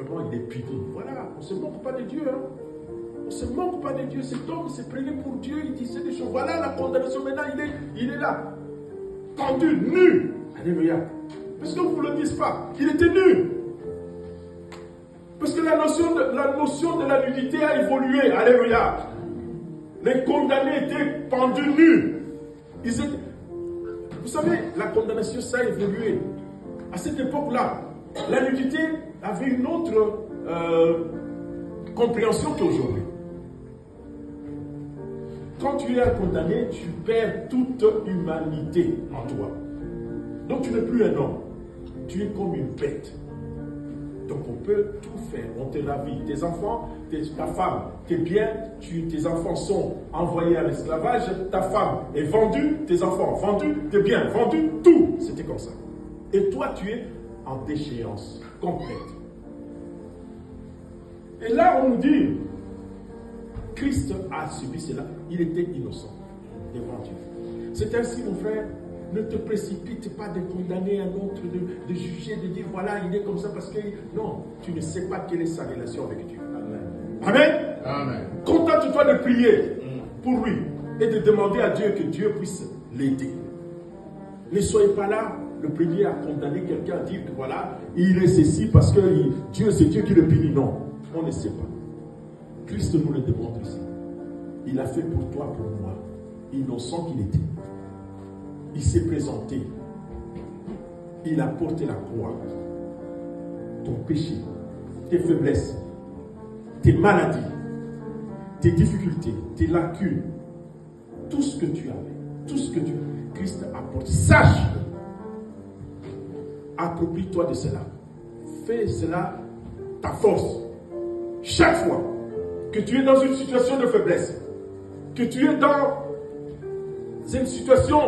simplement il est puni. Voilà, on ne se moque pas de Dieu. Hein. On ne se moque pas de Dieu. Cet homme s'est prenait pour Dieu, il disait des choses. Voilà la condamnation. Maintenant, il est là. Pendu, nu. Alléluia. Parce que vous ne le dites pas. Il était nu. Parce que la notion de la nudité a évolué. Alléluia. Les condamnés étaient pendus nus. Vous savez, la condamnation, ça a évolué. À cette époque-là, la nudité avait une autre compréhension qu'aujourd'hui. Quand tu es condamné, tu perds toute humanité en toi. Donc tu n'es plus un homme. Tu es comme une bête. Donc on peut tout faire. On te ravit. Tes enfants, ta femme, tes biens, tes enfants sont envoyés à l'esclavage. Ta femme est vendue, tes enfants vendus, tes biens vendus, tout. C'était comme ça. Et toi, tu es en déchéance complète. Et là, on nous dit, Christ a subi cela. Il était innocent devant Dieu. C'est ainsi, mon frère, ne te précipite pas de condamner un autre, de juger, de dire voilà, il est comme ça parce que... Non, tu ne sais pas quelle est sa relation avec Dieu. Amen. Amen. Contente-toi de prier pour lui et de demander à Dieu que Dieu puisse l'aider. Ne soyez pas là, le premier à condamner quelqu'un, à dire que voilà, il est ceci parce que Dieu, c'est Dieu qui le punit. Non, on ne sait pas. Christ nous le démontre ici. Il a fait pour toi, pour moi, innocent qu'il était. Il s'est présenté. Il a porté la croix. Ton péché, tes faiblesses, tes maladies, tes difficultés, tes lacunes, tout ce que tu avais, tout ce que tu as, Christ apporte. Sache, approprie-toi de cela. Fais cela ta force. Chaque fois que tu es dans une situation de faiblesse, que tu es dans une situation,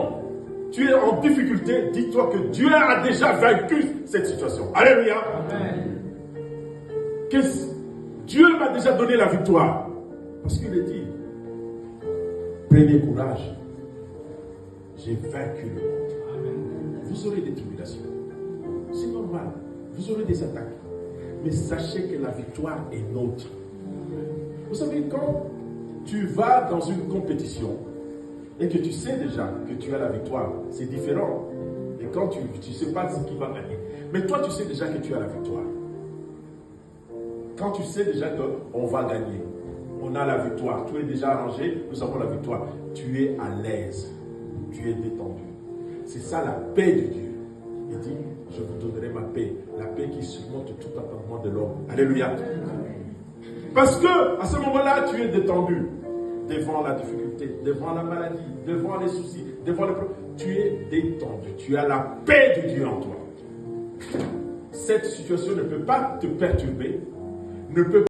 tu es en difficulté, dis-toi que Dieu a déjà vaincu cette situation. Alléluia. Amen. Que Dieu m'a déjà donné la victoire. Parce qu'il est dit, prenez courage, j'ai vaincu le monde. Amen. Vous aurez des tribulations. C'est normal. Vous aurez des attaques. Mais sachez que la victoire est nôtre. Vous savez, quand tu vas dans une compétition et que tu sais déjà que tu as la victoire, c'est différent. Et quand tu ne sais pas qui va gagner. Mais toi, tu sais déjà que tu as la victoire. Quand tu sais déjà qu'on va gagner, on a la victoire, tout est déjà arrangé, nous avons la victoire. Tu es à l'aise, tu es détendu. C'est ça la paix de Dieu. Il dit, je vous donnerai ma paix, la paix qui surmonte tout entendement de l'homme. Alléluia. Parce que à ce moment-là, tu es détendu devant la difficulté, devant la maladie, devant les soucis, devant les problèmes. Tu es détendu. Tu as la paix de Dieu en toi. Cette situation ne peut pas te perturber, ne peut